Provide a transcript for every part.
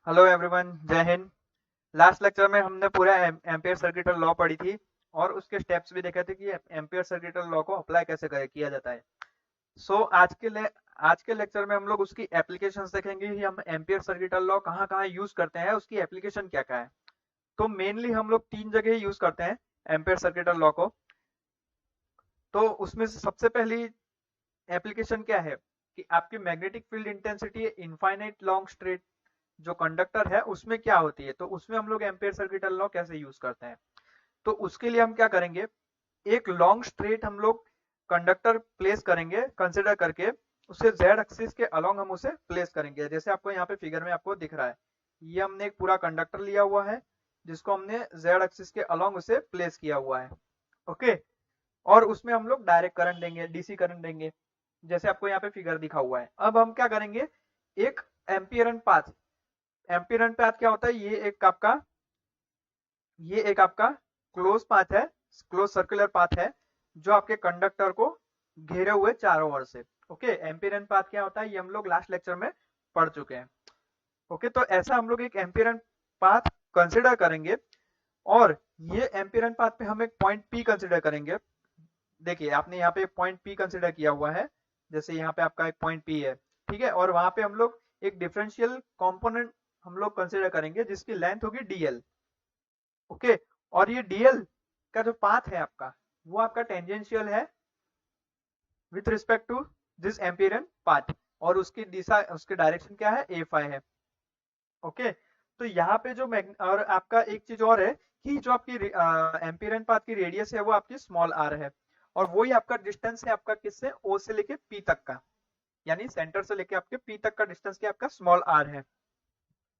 Hello everyone, जय Hind. Last lecture में हमने पूरा एम्पियर सर्किटल लॉ पढ़ी थी और उसके स्टेप्स भी देखे थे कि एम्पियर सर्किटल लॉ को अप्लाई कैसे किया जाता है। सो आज के लेक्चर में हम लोग उसकी एप्लीकेशंस देखेंगे कि हम एम्पियर सर्किटल लॉ कहाँ कहाँ यूज करते हैं, उसकी एप्लीकेशन क्या क्या है। तो मेनली हम लोग तीन जगह यूज करते हैं एम्पियर सर्किटल लॉ को। तो उसमें से सबसे पहली एप्लीकेशन क्या है कि आपकी magnetic field intensity infinite long straight जो कंडक्टर है उसमें क्या होती है, तो उसमें हम लोग एम्पियर सर्किटल लॉ कैसे यूज करते हैं। तो उसके लिए हम क्या करेंगे, एक लॉन्ग स्ट्रेट हम लोग कंडक्टर प्लेस करेंगे, कंसिडर करके उसे जेड एक्सिस के अलोंग हम उसे प्लेस करेंगे। जैसे आपको यहाँ पे फिगर में आपको दिख रहा है, ये हमने एक पूरा कंडक्टर लिया हुआ है जिसको हमने जेड एक्सिस के अलोंग उसे प्लेस किया हुआ है। ओके, और उसमें हम लोग डायरेक्ट करंट देंगे, डीसी करंट देंगे, जैसे आपको यहाँ पे फिगर दिखा हुआ है। अब हम क्या करेंगे, एक एम्पियर पाथ, एम्पियर पाथ क्या होता है, ये एक आपका क्लोज पाथ है, क्लोज सर्कुलर पाथ है जो आपके कंडक्टर को घेरे हुए चारों ओर से। ओके, एम्पियर पाथ क्या होता है ये हम लोग लास्ट लेक्चर में पढ़ चुके हैं। ओके, तो ऐसा हम लोग एक एम्पियर पाथ कंसिडर करेंगे और ये एम्पियर पाथ पे हम एक पॉइंट पी कंसिडर करेंगे। देखिए आपने यहाँ पे पॉइंट पी कंसिडर किया हुआ है, जैसे यहाँ पे आपका एक पॉइंट पी है, ठीक है, और वहां पे हम लोग एक डिफरेंशियल कंपोनेंट हम लोग कंसिडर करेंगे जिसकी लेंथ होगी डीएल। ओके, और ये डीएल का जो पाथ है आपका, वो आपका टेंजेंशियल है with respect to this Amperian path, और उसकी दिशा, उसकी डायरेक्शन क्या है, ए फाई है। ओके, तो यहाँ पे जो और आपका एक चीज और है कि जो आपकी एम्पियरन पाथ की रेडियस है वो आपकी स्मॉल आर है, और वही आपका डिस्टेंस है आपका किससे, ओ से लेके पी तक का, यानी सेंटर से लेके आपके पी तक का डिस्टेंस क्या आपका स्मॉल आर है।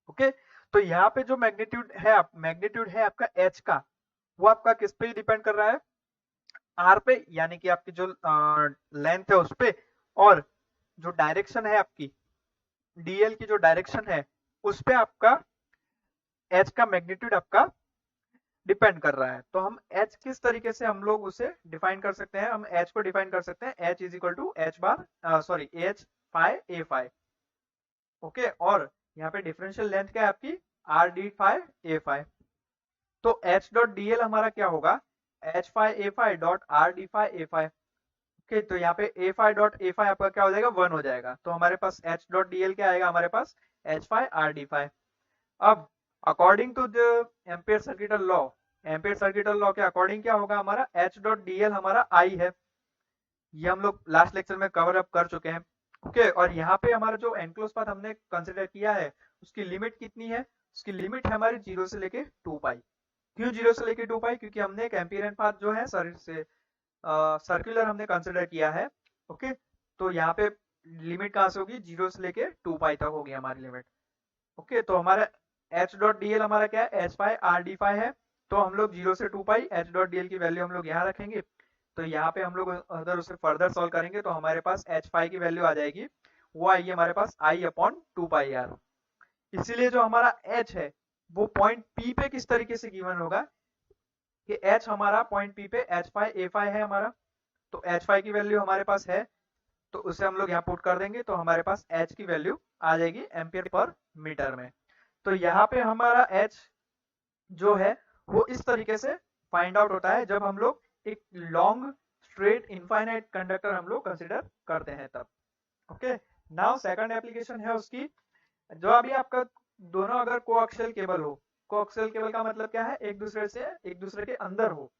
ओके, तो यहाँ पे जो मैग्नीट्यूड है आपका एच का, वो आपका किस पे डिपेंड कर रहा है, आर पे, यानी कि आपकी जो लेंथ है उस पे, और जो डायरेक्शन है आपकी डीएल की जो डायरेक्शन है उस पे आपका एच का मैग्नीट्यूड आपका डिपेंड कर रहा है। तो हम एच किस तरीके से हम लोग उसे डिफाइन कर सकते हैं, हम एच को डिफाइन कर सकते हैं, H is equal to H bar sorry H phi A phi. Okay, और यहाँ पे डिफरेंशियल लेंथ क्या है आपकी, R D phi A phi. तो एच डॉट डी एल हमारा क्या होगा, H phi A phi dot R D phi A phi. Okay, तो यहाँ पे A phi dot A phi आपका क्या हो जाएगा, 1 हो जाएगा। तो हमारे पास एच डॉट डी एल क्या आएगा, हमारे पास H phi R D phi. अब according to the Ampere circuital law, Ampere circuital law के अकॉर्डिंग क्या होगा, हमारा एच डॉट डी एल हमारा आई है, ये हम लोग लास्ट लेक्चर में कवर अप कर चुके हैं। ओके, और यहाँ पे हमारा जो एनक्लोज पाथ हमने कंसिडर किया है उसकी लिमिट कितनी है, उसकी लिमिट है हमारी 0 से लेके 2 पाई। क्यों 0 से लेके 2 पाई, क्योंकि हमने एक एम्पियर पाथ जो है सर्कुलर हमने कंसिडर किया है। ओके, तो यहाँ पे लिमिट कहाँ से होगी, 0 से लेके 2 पाई तक होगी हमारी लिमिट। ओके, तो हमारा एच डॉट डी एल हमारा क्या है, H phi R D phi है। तो हम लोग 0 से 2 pi H dot D L की वैल्यू हम लोग यहाँ रखेंगे। तो यहाँ पे हम लोग अगर उसे फर्दर सॉल्व करेंगे तो हमारे पास एच फाई की वैल्यू आ जाएगी, वो आएगी हमारे पास आई अपॉन 2 पाई आर। इसीलिए जो हमारा एच है वो पॉइंट पी पे किस तरीके से गिवन होगा कि एच हमारा पॉइंट पी पे एच फाई ए फाई है हमारा, तो एच फाई की वैल्यू हमारे पास है, तो उसे हम लोग यहाँ पुट कर देंगे, तो हमारे पास एच की वैल्यू आ जाएगी एम्पियर पर मीटर में। तो यहाँ पे हमारा एच जो है वो इस तरीके से फाइंड आउट होता है जब हम लोग एक लॉन्ग स्ट्रेट इनफाइनाइट कंडक्टर हम लोग कंसिडर करते हैं तब। ओके, नाउ सेकंड एप्लीकेशन है उसकी, जो अभी आपका दोनों अगर कोएक्सियल केबल हो, कोएक्सियल केबल का मतलब क्या है, एक दूसरे के अंदर हो,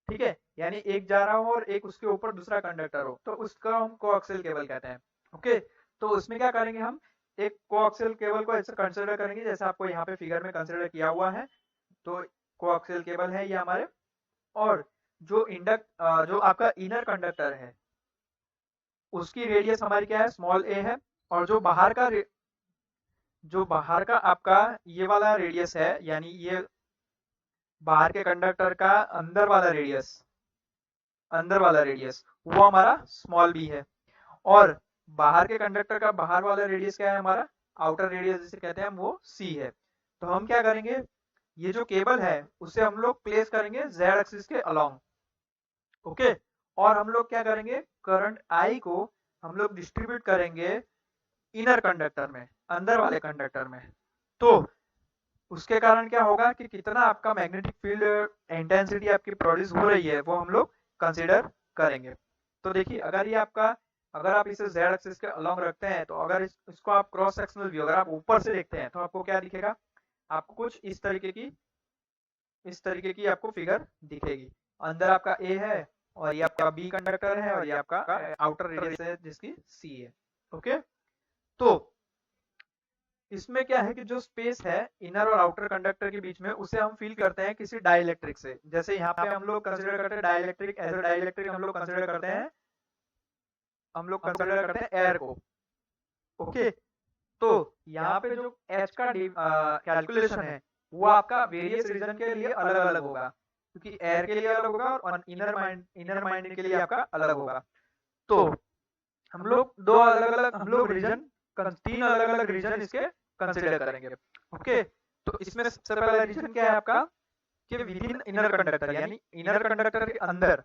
ठीक है, यानी एक जा रहा हो और एक उसके ऊपर दूसरा कंडक्टर हो, तो उसका हम कोएक्सियल केबल कहते हैं। ओके, तो उसमें क्या करेंगे, हम एक कोएक्सियल केबल को ऐसे कंसिडर करेंगे जैसे आपको यहाँ पे फिगर में कंसिडर किया हुआ है। तो कोएक्सियल केबल है ये हमारे, और जो आपका इनर कंडक्टर है उसकी रेडियस हमारी क्या है, स्मॉल ए है, और जो बाहर का आपका ये वाला रेडियस है, यानी ये बाहर के कंडक्टर का अंदर वाला रेडियस वो हमारा स्मॉल बी है, और बाहर के कंडक्टर का बाहर वाला रेडियस क्या है हमारा, आउटर रेडियस जिसे कहते हैं वो सी है। तो हम क्या करेंगे, ये जो केबल है उसे हम लोग प्लेस करेंगे जेड एक्सिस के अलोंग। ओके, और हम लोग क्या करेंगे, करंट आई को हम लोग डिस्ट्रीब्यूट करेंगे इनर कंडक्टर में, अंदर वाले कंडक्टर में। तो उसके कारण क्या होगा कि कितना आपका मैग्नेटिक फील्ड इंटेंसिटी आपकी प्रोड्यूस हो रही है वो हम लोग कंसीडर करेंगे। तो देखिए अगर आप इसे जेड एक्सिस के अलोंग रखते हैं तो अगर इसको आप क्रॉस सेक्शनल व्यू अगर आप ऊपर से देखते हैं तो आपको क्या दिखेगा, आपको कुछ इस तरीके की आपको फिगर दिखेगी। अंदर आपका ए है और ये आपका बी कंडक्टर है और ये आपका आउटर रेडियस है जिसकी सी है। ओके, तो इसमें क्या है कि जो स्पेस है इनर और आउटर कंडक्टर के बीच में उसे हम फील करते हैं किसी डाइलेक्ट्रिक से। जैसे यहाँ पे हम लोग कंसीडर करते हैं डाइलेक्ट्रिक, एज अ डाइलेक्ट्रिक हम लोग कंसीडर करते हैं एयर को। ओके, तो यहाँ पे जो एच का कैलकुलेशन है वो आपका वेरियस रीजन के लिए अलग अलग होगा, क्योंकि एयर के लिए अलग होगा और इनर माइंड के लिए आपका अलग होगा। तो हम लोग तीन अलग अलग रीजन इसके कंसिडर करेंगे। ओके, तो इसमें सबसे पहला रीजन क्या है आपका कि विद इन इनर कंडक्टर, यानी इनर कंडक्टर के अंदर,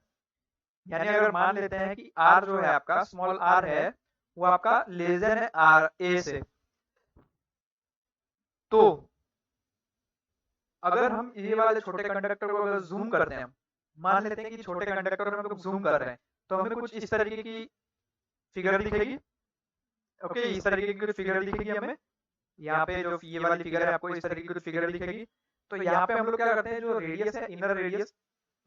यानी अगर मान लेते हैं कि आर जो है आपका स्मॉल आर है वो आपका लेस देन है आर ए से, तो अगर हम ये वाले छोटे कंडक्टर को अगर जूम करते हैं, मान लेते हैं कि छोटे कंडक्टर में हम लोग जूम कर रहे हैं तो हमें कुछ इस तरीके की फिगर दिखेगी। ओके, इस तरीके की फिगर दिखेगी हमें। यहाँ पे जो ये वाली फिगर है आपको इस तरीके की फिगर दिखेगी। तो यहाँ पे हम लोग क्या करते हैं, जो रेडियस है इनर रेडियस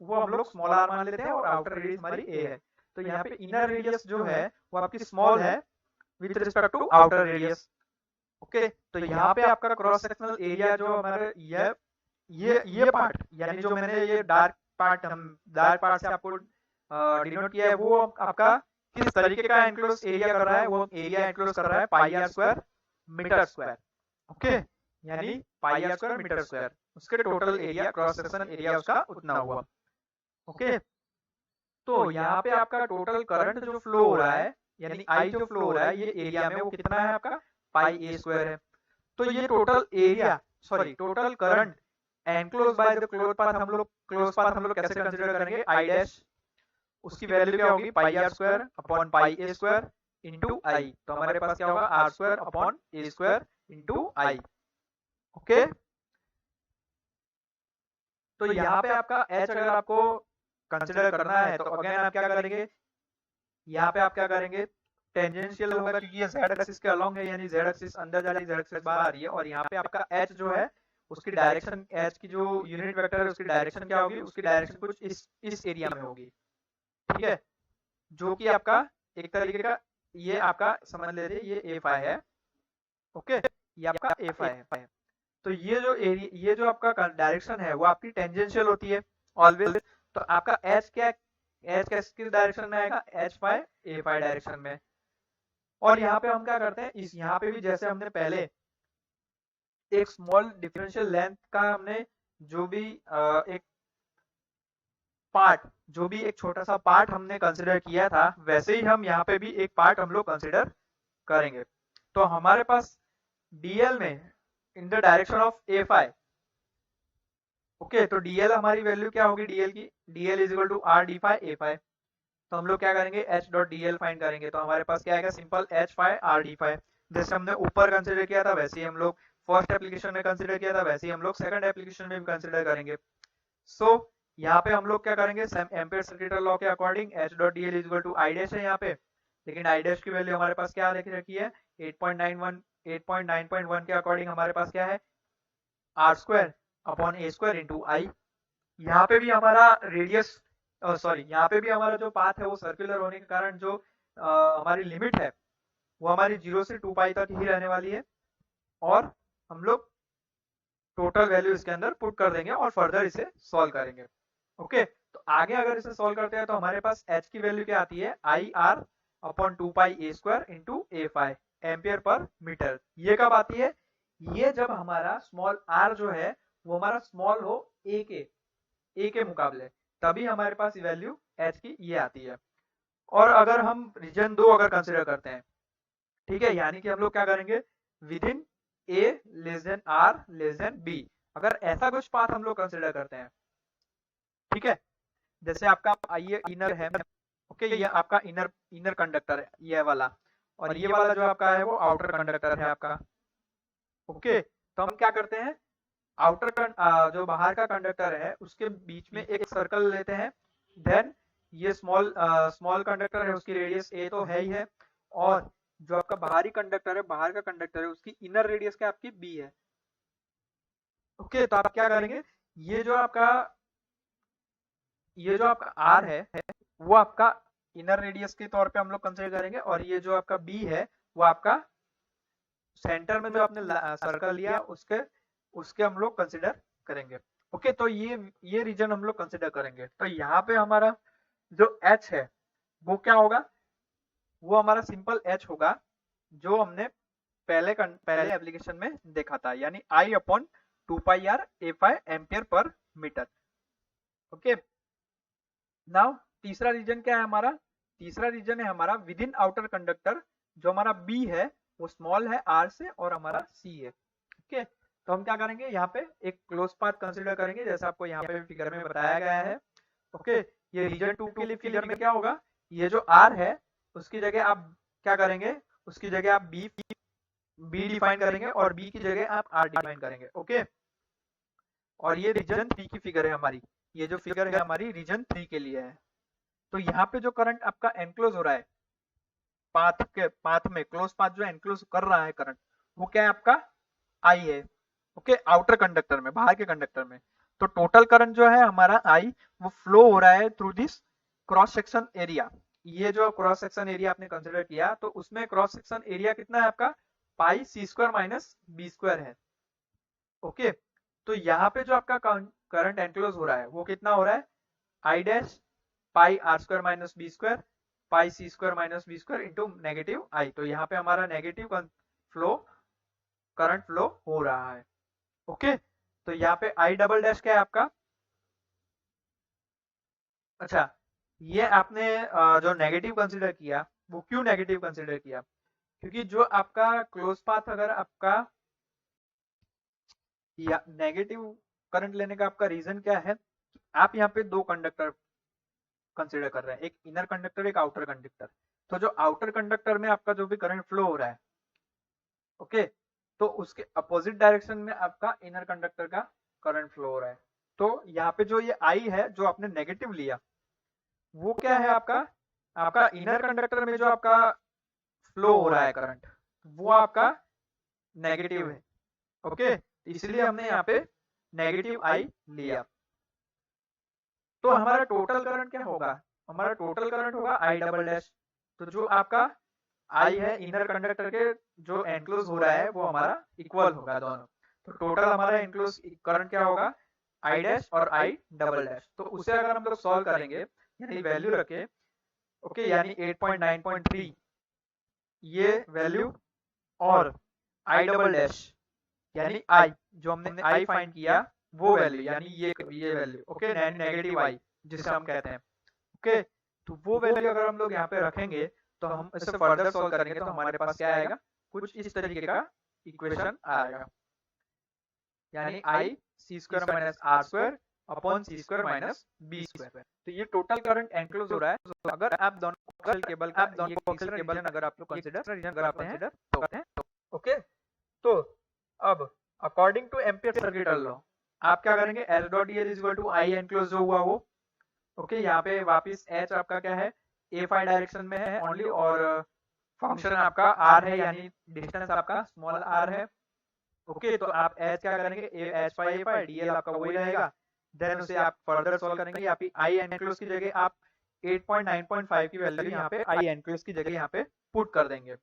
वो हम लोग स्मॉल आर मान लेते हैं और आउटर रेडियस हमारी ए है। तो यहाँ पे इनर रेडियस जो है वो आपकी स्मॉल है with respect to outer radius. Okay, तो यहाँ पे आपका क्रॉस सेक्शनल एरिया जो हमारे ये पार्ट, यानी जो मैंने ये डार्क पार्ट से आपको डिनोट किया है वो आपका किस तरीके का एनक्लोज एरिया कर रहा है, वो एरिया एनक्लोज कर रहा है pi are square metre square. Okay, यानी pi are square metre square, उसके total area cross sectional area उसका उतना हुआ। ओके, तो यहाँ पे आपका टोटल करंट जो फ्लो हो रहा है, यानी आई जो फ्लो हो रहा है ये एरिया में, वो कितना है आपका पाई ए स्क्वायर है। तो ये total current enclose by the close path हम लोग कैसे कंसीडर करेंगे, आई डैश, उसकी वैल्यू क्या होगी pi are square upon pi A square into I. तो हमारे पास क्या होगा R square upon A square into I. Okay, तो यहाँ पे आपका एच अगर आपको कंसिडर करना है तो अगेन आप क्या करेंगे, यहाँ पे आप क्या करेंगे, टेंजेंशियल होगा क्योंकि ये जेड एक्सिस के अलोंग है, यानी जेड एक्सिस अंदर जा रही है, जेड एक्सिस बाहर आ रही है। और यहाँ पे आपका एच जो है उसकी डायरेक्शन, एच की जो यूनिट वेक्टर है उसकी डायरेक्शन क्या होगी, उसकी डायरेक्शन कुछ इस एरिया में होगी। ठीक है, जो कि आपका एक तरीके का ये आपका समझ लेते ये ए फाई है। ओके, ये आपका ए फाई है। तो ये जो आपका डायरेक्शन है वो आपकी टेंजेंशियल होती है ऑलवेज। तो आपका एच किस डायरेक्शन में आएगा, H phi A phi direction में। और यहाँ पे हम क्या करते हैं, इस यहाँ पे भी जैसे हमने पहले एक स्मॉल डिफरेंशियल लेंथ का हमने जो भी एक छोटा सा पार्ट हमने कंसिडर किया था, वैसे ही हम यहाँ पे भी एक पार्ट हम लोग कंसिडर करेंगे। तो हमारे पास डीएल में in the direction of A phi, okay, तो डीएल हमारी वैल्यू क्या होगी, डीएल की DL is equal to R D phi A phi. तो हम लोग क्या करेंगे, एच डॉट डीएल फाइंड करेंगे। तो हमारे पास क्या आएगा, simple H phi R D phi. जैसे हमने ऊपर कंसिडर किया था वैसे ही हम लोग फर्स्ट एप्लीकेशन में कंसिडर किया था, वैसे ही हम लोग सेकंड एप्लीकेशन में भी कंसिडर करेंगे। सो यहाँ पे हम लोग क्या करेंगे, एम्पियर सर्किट लॉ के according H dot DL is equal to I dash है यहाँ पे, लेकिन आई डैश की वैल्यू हमारे पास क्या लिख रखी है 8.9.1 के अकॉर्डिंग हमारे पास क्या है R square upon A square into I. यहाँ पे भी हमारा रेडियस यहाँ पे भी हमारा जो पाथ है वो सर्कुलर होने के कारण जो हमारी लिमिट है वो हमारी 0 से 2 पाई तक ही रहने वाली है। और हम लोग टोटल वैल्यू इसके अंदर पुट कर देंगे और फर्दर इसे सॉल्व करेंगे। ओके, तो आगे अगर इसे सॉल्व करते हैं तो हमारे पास एच की वैल्यू क्या आती है, I R upon 2 pi A square into A phi ampere per metre. ये कब आती है, ये जब हमारा स्मॉल आर जो है वो हमारा स्मॉल हो ए के मुकाबले, तभी हमारे पास वैल्यू एच की ये आती है। और अगर हम रीजन 2 अगर कंसिडर करते हैं, ठीक है, यानी कि हम लोग क्या करेंगे, within A less than R less than B, अगर ऐसा कुछ पाथ हम लोग कंसिडर करते हैं, ठीक है, जैसे आपका ये इनर है, ओके, ये आपका इनर कंडक्टर है ये वाला, और ये वाला जो आपका है वो आउटर कंडक्टर है आपका। ओके, तो हम क्या करते हैं, जो बाहर का कंडक्टर है उसके बीच में एक सर्कल लेते हैं। देन ये स्मॉल कंडक्टर है, उसकी रेडियस ए तो है ही है, और जो आपका बाहरी कंडक्टर है, बाहर का कंडक्टर है, उसकी इनर रेडियस क्या आपकी बी है। ओके, तो आप क्या करेंगे, ये जो आपका आर है वो आपका इनर रेडियस के तौर पे हम लोग कंसिडर करेंगे, और ये जो आपका बी है वो आपका सेंटर में जो आपने सर्कल लिया उसके उसके हम लोग कंसिडर करेंगे। ओके, तो ये रीजन हम लोग कंसिडर करेंगे। तो यहाँ पे हमारा जो एच है वो क्या होगा, वो हमारा सिंपल एच होगा जो हमने पहले एप्लीकेशन में देखा था, यानी आई upon 2πr A5 ampere per metre. Okay, now तीसरा रीजन क्या है हमारा, तीसरा रीजन है हमारा विद इन आउटर कंडक्टर, जो हमारा बी है वो स्मॉल है आर से और हमारा सी है। ओके, तो हम क्या करेंगे, यहाँ पे एक क्लोज पाथ कंसिडर करेंगे जैसा आपको यहाँ पे फिगर में बताया गया है। ओके, ये रीजन 2 के लिए फिगर में क्या होगा, ये जो आर है उसकी जगह आप क्या करेंगे, उसकी जगह आप बी डिफाइन करेंगे और बी की जगह आप आर डिफाइन करेंगे। ओके, और ये रीजन 3 की फिगर है हमारी, ये जो फिगर है हमारी रीजन 3 के लिए है। तो यहाँ पे जो करंट आपका एनक्लोज हो रहा है पाथ में, क्लोज पाथ जो एनक्लोज कर रहा है करंट, वो क्या है आपका आई है। ओके, आउटर कंडक्टर में, बाहर के कंडक्टर में। तो टोटल करंट जो है हमारा आई वो फ्लो हो रहा है through this cross section area. ये जो क्रॉस सेक्शन एरिया आपने कंसिडर किया तो उसमें क्रॉस सेक्शन एरिया कितना है आपका, पाई c square minus B square है। ओके, तो यहाँ पे जो आपका करंट एनक्लोज हो रहा है वो कितना हो रहा है, I dash pi are square minus B square pi c square minus B square into negative I. तो यहाँ पे हमारा नेगेटिव करंट फ्लो हो रहा है। ओके, तो यहाँ पे आई डबल डैश क्या है आपका, अच्छा ये आपने जो नेगेटिव कंसीडर किया वो क्यों नेगेटिव कंसीडर किया, क्योंकि जो आपका क्लोज पाथ अगर आपका या नेगेटिव करंट लेने का आपका रीजन क्या है, आप यहाँ पे दो कंडक्टर कंसीडर कर रहे हैं, एक इनर कंडक्टर एक आउटर कंडक्टर। तो जो आउटर कंडक्टर में आपका जो भी करंट फ्लो हो रहा है, ओके, तो उसके अपोजिट डायरेक्शन में आपका इनर कंडक्टर का करंट फ्लो हो रहा है। तो यहाँ पे जो ये आई है जो आपने नेगेटिव लिया वो क्या है आपका, आपका इनर कंडक्टर में जो आपका फ्लो हो रहा है करंट वो आपका नेगेटिव है। ओके, इसलिए हमने यहाँ पे नेगेटिव आई लिया। तो हमारा टोटल करंट क्या होगा, हमारा टोटल करंट होगा आई डबल डैश। तो जो आपका आई है इनर कंडक्टर के जो एनक्लोज हो रहा है वो हमारा इक्वल होगा दोनों। तो टोटल हमारा एनक्लोज करंट क्या होगा, आई डैश और आई डबल डैश। तो उसे अगर हम लोग सॉल्व करेंगे यानी वैल्यू रखे, ओके, यानी 8.9.3 ये वैल्यू, और आई डबल डैश यानी आई जो हमने आई फाइंड किया वो वैल्यू, यानी ये वैल्यू, ओके, नेगेटिव आई जिसे हम कहते हैं। ओके, तो वो वैल्यू अगर हम लोग यहाँ पे रखेंगे तो हम इसे फर्दर सॉल्व करेंगे तो हमारे पास क्या आएगा, कुछ इस तरीके का इक्वेशन आएगा, यानी I c square minus are square upon C square minus B square. तो ये टोटल करंट एनक्लोज हो रहा है। तो अगर आप दोनों केबल अगर आप लोग कंसीडर करते हैं ओके, तो अब according to ampere circuit law आप क्या करेंगे, H dot D L is equal to I enclose जो हुआ वो, ओके, यहाँ पे वापिस एच आपका क्या है, A5 डायरेक्शन में है ओनली, और फंक्शन आपका आर है यानी डिस्टेंस आपका स्मॉल आर है। ओके, तो आप एच क्या करेंगे, H5 A5 डीएल आपका वही रहेगा। देन उसे आप फर्दर सॉल्व करेंगे, आप आई एनक्लोज की जगह आप 8.9.5 की वैल्यू यहाँ पे आई एनक्लोज की जगह यहाँ पे पुट कर देंगे।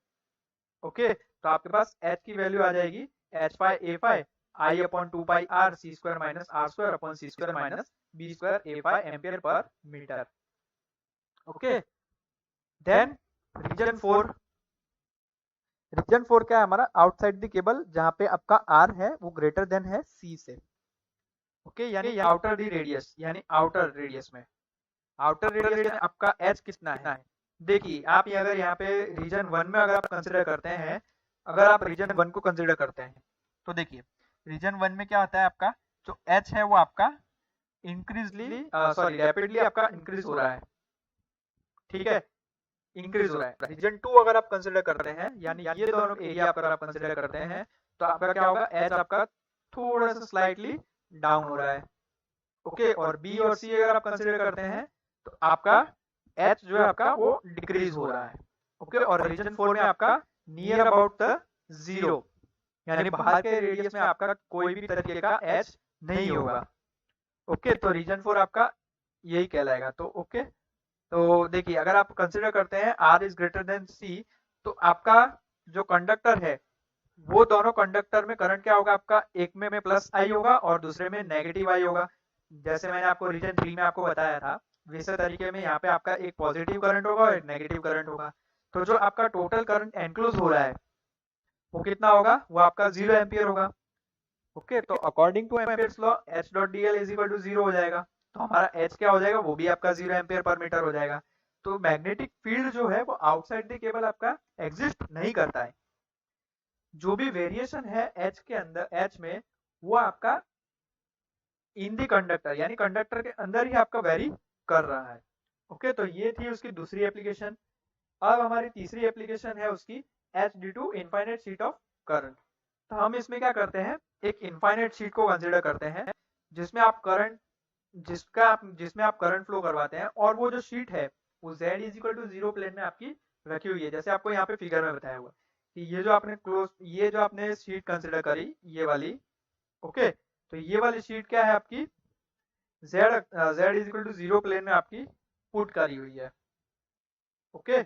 ओके, तो आपके पास एच की वैल्यू आ जाएगी H5 A5 I upon 2πr C square minus are square upon C square minus B square A5 ampere per metre. Okay, then region 4 क्या है हमारा, आउटसाइड द केबल जहां पे आपका आर है वो ग्रेटर देन है सी से। ओके, यानी आउटर दी रेडियस, यानी आउटर रेडियस में आपका एच कितना है, देखिए आप अगर यहाँ पे रीजन 1 में अगर आप कंसिडर करते हैं, अगर आप रीजन 1 को कंसिडर करते हैं तो देखिए रीजन 1 में क्या होता है, आपका जो एच है वो आपका रैपिडली आपका इंक्रीज हो रहा है, ठीक है, इंक्रीज हो रहा है। रीजन 2 अगर आप कंसिडर करते हैं, यानी ये दोनों एरिया अगर आप कंसिडर करते हैं तो आपका क्या होगा, एच आपका थोड़ा सा स्लाइटली डाउन हो रहा है। ओके, और बी और सी अगर आप कंसिडर करते हैं तो आपका एच जो है आपका वो डिक्रीज हो रहा है। ओके, और रीजन 4 में आपका नियर अबाउट द जीरो, यानी बाहर के रेडियस में आपका कोई भी तरीके का एच नहीं होगा। ओके, तो रीजन 4 आपका यही कहलाएगा। तो ओके, तो देखिए अगर आप कंसिडर करते हैं आर इज ग्रेटर देन सी, तो आपका जो कंडक्टर है वो दोनों कंडक्टर में करंट क्या होगा, आपका एक में प्लस आई होगा और दूसरे में नेगेटिव आई होगा। जैसे मैंने आपको रीजन 3 में आपको बताया था, वैसे तरीके में यहाँ पे आपका एक पॉजिटिव करंट होगा और एक नेगेटिव करंट होगा। तो जो आपका टोटल करंट एनक्लोज हो रहा है वो कितना होगा, वो आपका 0 एम्पियर होगा। ओके, तो according to amperes law H dot D L is equal to 0 हो जाएगा। तो हमारा एच क्या हो जाएगा, वो भी आपका 0 एम्पियर पर मीटर हो जाएगा। तो मैग्नेटिक फील्ड जो है वो आउटसाइड द केबल आपका एग्जिस्ट नहीं करता है। जो भी वेरिएशन है एच के अंदर, एच में, वो आपका इन दी कंडक्टर यानी कंडक्टर के अंदर ही आपका वेरी कर रहा है। ओके, तो ये थी उसकी दूसरी एप्लीकेशन। अब हमारी तीसरी एप्लीकेशन है उसकी H due to infinite sheet of current. तो हम इसमें क्या करते हैं, एक इनफाइनाइट शीट को कंसिडर करते हैं जिसमें आप करंट जिसमें आप करंट फ्लो करवाते हैं, और वो जो शीट है वो z is equal to 0 plane में आपकी रखी हुई है। जैसे आपको यहाँ पे फिगर में बताया हुआ कि ये जो आपने शीट कंसिडर करी, ये वाली, ओके, तो ये वाली शीट क्या है आपकी, z is equal to 0 plane में आपकी पुट करी हुई है। ओके,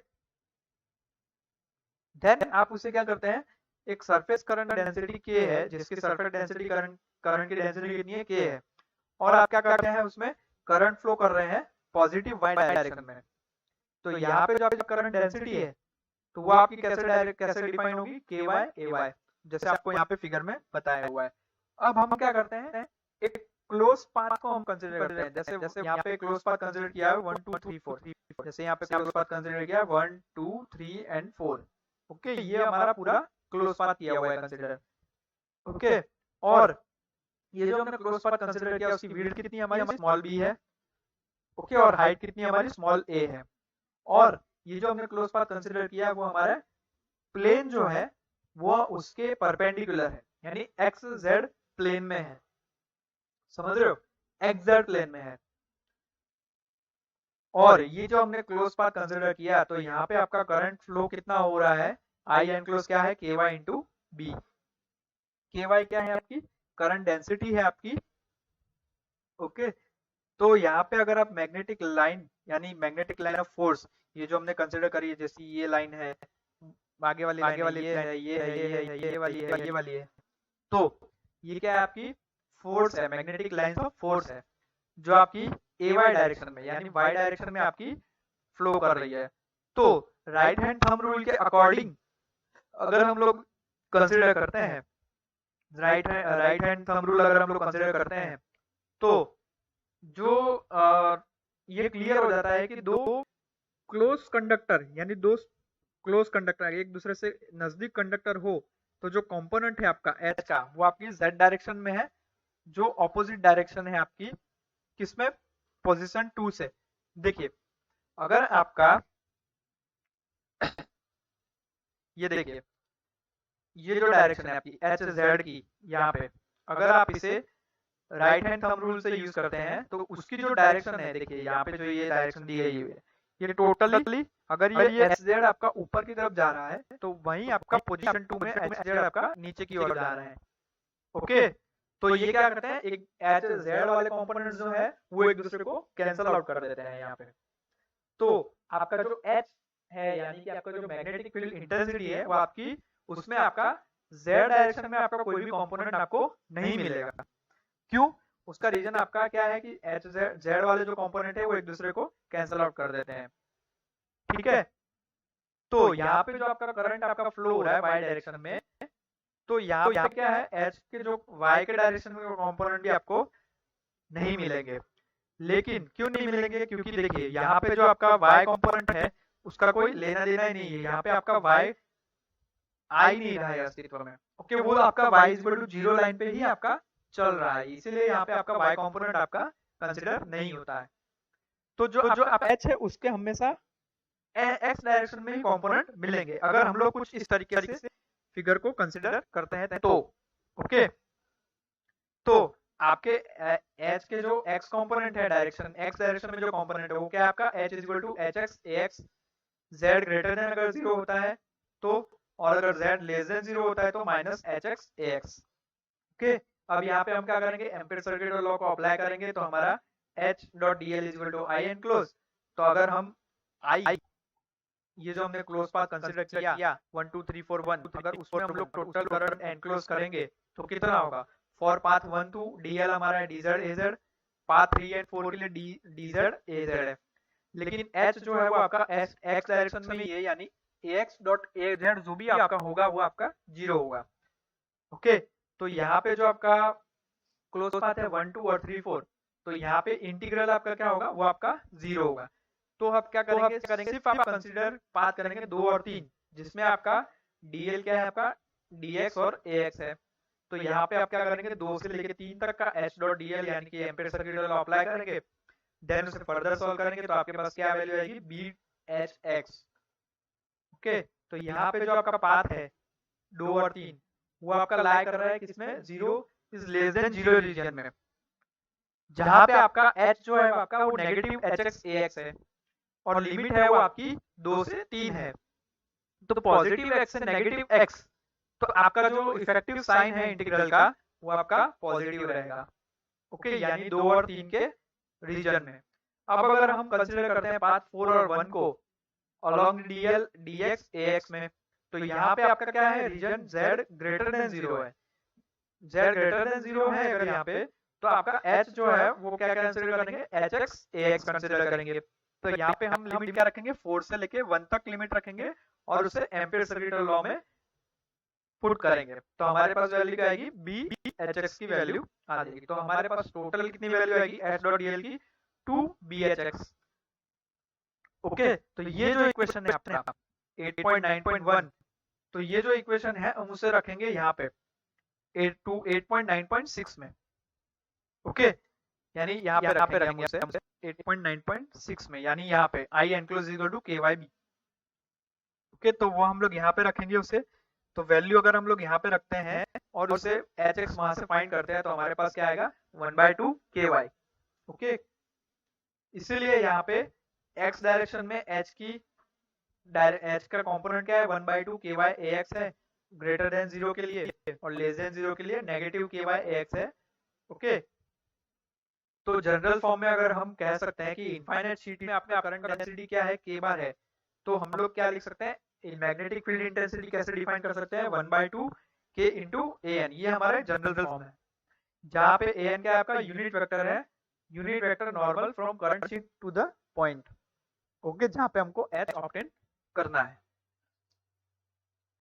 देन आप उसे क्या करते हैं, एक सरफेस करंट डेंसिटी k है, जिसकी सरफेस डेंसिटी करंट की डेंसिटी कितनी है, k है, और आप क्या करते हैं उसमें करंट फ्लो कर रहे हैं पॉजिटिव वाई डायरेक्शन में। तो यहाँ पे जो आपकी करंट डेंसिटी है तो वो आपकी कैसे डिफाइन होगी, के वाई ए वाई, जैसे आपको यहाँ पे फिगर में बताया हुआ है। अब हम क्या करते हैं, एक क्लोज पाथ को हम कंसीडर करते हैं। जैसे यहाँ पे क्लोज पाथ कंसीडर किया है 1 2 3 4, जैसे यहाँ पे क्लोज पाथ कंसीडर किया है 1 2 3 एंड 4। ओके, ये हमारा पूरा क्लोज पाथ किया हुआ है कंसीडर। ओके, और ये जो हमने क्लोज पाथ कंसीडर किया उसकी विड्थ कितनी हमारी स्मॉल बी है। ओके, और हाइट कितनी हमारी स्मॉल ए है। और ये जो हमने क्लोज पाथ कंसीडर किया है वो हमारा प्लेन जो है वो उसके परपेंडिकुलर है, यानी एक्स जेड प्लेन में है। समझ रहे हो, एक्स जेड प्लेन में है। और ये जो हमने क्लोज पाथ कंसीडर किया तो यहाँ पे आपका करंट फ्लो कितना हो रहा है, आई एनक्लोज क्या है, के वाई इंटू बी। के वाई क्या है आपकी करंट डेंसिटी है आपकी। ओके, तो यहाँ पे अगर आप मैग्नेटिक लाइन यानी मैग्नेटिक लाइन ऑफ फोर्स, ये जो हमने कंसीडर करी है, जैसे ये लाइन है, आगे वाली ये है, ये है, ये है, ये वाली है, ये वाली है, तो ये क्या है आपकी फोर्स है, मैग्नेटिक लाइन ऑफ फोर्स है, जो आपकी ए वाई डायरेक्शन में यानी वाई डायरेक्शन में आपकी फ्लो कर रही है। तो राइट हैंड थंब रूल के अकॉर्डिंग अगर हम लोग कंसीडर करते हैं, राइट हैंड थंब रूल अगर हम लोग कंसीडर करते हैं तो जो ये क्लियर हो जाता है कि दो क्लोज कंडक्टर यानी दो क्लोज कंडक्टर एक दूसरे से नजदीक कंडक्टर हो तो जो कंपोनेंट है आपका एच का वो आपकी जेड डायरेक्शन में है, जो ऑपोजिट डायरेक्शन है आपकी किसमें, पोजीशन 2 से। देखिए अगर आपका ये देखिए ये जो डायरेक्शन है आपकी एच जेड की, यहाँ पे अगर आप इसे राइट हैंड थंब रूल से यूज करते हैं तो उसकी जो डायरेक्शन है, देखिए यहाँ पे जो ये डायरेक्शन दी गई है, ये टोटली अगर ये एच जेड आपका ऊपर की तरफ जा रहा है तो वहीं आपका पोजीशन 2 में एच जेड आपका नीचे की ओर जा रहा है। ओके, तो ये क्या करते हैं, एक एच जेड वाले कंपोनेंट्स जो है वो एक दूसरे को कैंसल आउट कर देते हैं यहाँ पे। तो आपका जो एच है यानी कि आपका जो मैग्नेटिक फील्ड इंटेंसिटी है वो आपकी उसमें आपका जेड डायरेक्शन में आपका कोई भी कंपोनेंट आपको नहीं मिलेगा। क्यों, उसका रीजन आपका क्या है कि एच जेड वाले जो कंपोनेंट है वो एक दूसरे को कैंसल आउट कर देते हैं। ठीक है, तो यहाँ पे जो आपका करंट आपका फ्लो हो रहा है वाई डायरेक्शन में, तो यहाँ पे क्या है, एच के जो वाई के डायरेक्शन में कंपोनेंट भी आपको नहीं मिलेंगे। लेकिन क्यों नहीं मिलेंगे, क्योंकि देखिए यहाँ पे जो आपका वाई कंपोनेंट है उसका कोई लेना देना ही नहीं है, यहाँ पे आपका वाई आ ही नहीं रहा है अस्तित्व में। ओके, वो आपका Y is equal to 0 line पे ही आपका चल रहा है, इसीलिए यहाँ पे आपका वाई कंपोनेंट आपका कंसिडर नहीं होता है। तो जो आपका एच है उसके हमेशा एक्स डायरेक्शन में ही कंपोनेंट मिलेंगे। अगर हम लोग कुछ इस तरीके से फिगर को कंसिडर करते हैं तो ओके। तो आपके एच के जो एक्स कंपोनेंट है डायरेक्शन, एक्स डायरेक्शन में जो कंपोनेंट है वो क्या है आपका H is equal to H X A X, Z greater than अगर 0 होता है तो, और अगर जेड लेस देन 0 होता है तो minus H X A X. Okay, अब यहाँ पे हम क्या करेंगे, एम्पीयर सर्किट लॉ को अप्लाई करेंगे तो हमारा H dot D L is equal to I enclose. तो अगर हम आई ये जो हमने क्लोज पाथ कंसीडर किया 1 2 3 4 1, अगर उसमें हम लोग टोटल करंट एनक्लोज करेंगे तो कितना होगा, फॉर पाथ 1 टू डीएल हमारा है डीजेड एजेड, पाथ 3 एंड 4 के लिए डीजेड एजेड है। लेकिन एच जो है वो आपका एक्स डायरेक्शन में ही है, यानी एक्स डॉट एजेड जो भी आपका होगा वो आपका 0 होगा। ओके, तो यहाँ पे जो आपका क्लोज पाथ है 1 2 और 3 4, तो यहाँ पे इंटीग्रल आपका क्या होगा, वो आपका 0 होगा। तो आप क्या करेंगे, सिर्फ आप कंसीडर पाथ करेंगे 2 और 3, जिसमें आपका डीएल क्या है आपका डीएक्स और एएक्स है। तो यहाँ पे आप क्या करेंगे, 2 से लेकर 3 तक का एच डॉट डीएल यानी कि एम्पीयर सर्किट लॉ अप्लाई करेंगे, देन उसे फर्दर सॉल्व करेंगे तो आपके पास क्या वैल्यू आएगी, बी एच एक्स। ओके, तो यहाँ पे जो आपका पाथ है 2 और 3 वो आपका लाई कर रहा है किसमें, 0 इज लेस देन 0 रीजन में, जहाँ पे आपका एच जो है आपका वो negative H X A x है और लिमिट है वो आपकी 2 से 3 है। तो पॉजिटिव एक्स से नेगेटिव एक्स, तो आपका जो इफेक्टिव साइन है इंटीग्रल का वो आपका पॉजिटिव रहेगा। ओके, यानी 2 और 3 के रीजन में। अब अगर हम कंसीडर करते हैं पाथ 4 और 1 को अलोंग डीएल डीएक्स एएक्स में, तो यहाँ पे आपका क्या है, रीजन जेड ग्रेटर देन 0 है, जेड ग्रेटर देन 0 है अगर यहाँ पे, तो आपका एच जो है वो क्या कंसीडर करेंगे, H X A x consider करेंगे। तो यहाँ पे हम लिमिट क्या रखेंगे, 4 से लेके 1 तक लिमिट रखेंगे और उसे एम्पीयर सर्किट लॉ में पुट करेंगे। तो हमारे पास वैल्यू क्या आएगी, बी एच एक्स की वैल्यू आ जाएगी। तो हमारे पास टोटल कितनी वैल्यू आएगी एच डॉट डी एल की, 2 बी एच एक्स। ओके, तो ये जो इक्वेशन है अपना 8.9.1, तो ये जो इक्वेशन है हम उसे रखेंगे यहाँ पे 8.9.6 में। ओके, यानी यहाँ पे रखेंगे हम उसे 8.9.6 में, यानी यहाँ पे आई एनक्लोज इक्वल टू के वाई बी। ओके, तो वो हम लोग यहाँ पे रखेंगे उसे। तो वैल्यू अगर हम लोग यहाँ पे रखते हैं और उसे एच एक्स वहां से फाइंड करते हैं तो हमारे पास क्या आएगा, 1/2 के वाई। ओके, इसीलिए यहाँ पे एक्स डायरेक्शन में एच का कंपोनेंट क्या है, 1/2 के वाई ए एक्स है, ग्रेटर देन 0 के लिए और लेस देन 0 के लिए नेगेटिव के वाई ए एक्स है। ओके, तो जनरल फॉर्म में अगर हम कह सकते हैं कि इनफाइनाइट शीट में आपका करंट डेंसिटी क्या है, के बार है, तो हम लोग क्या लिख सकते हैं, मैग्नेटिक फील्ड इंटेंसिटी कैसे डिफाइन कर सकते हैं, 1/2 के इंटू ए एन, ये हमारे जनरल फॉर्म है, जहाँ पे ए एन क्या आपका यूनिट वेक्टर है, unit vector normal from current sheet to the point. Okay, जहाँ पे हमको एच ऑब्टेन करना है।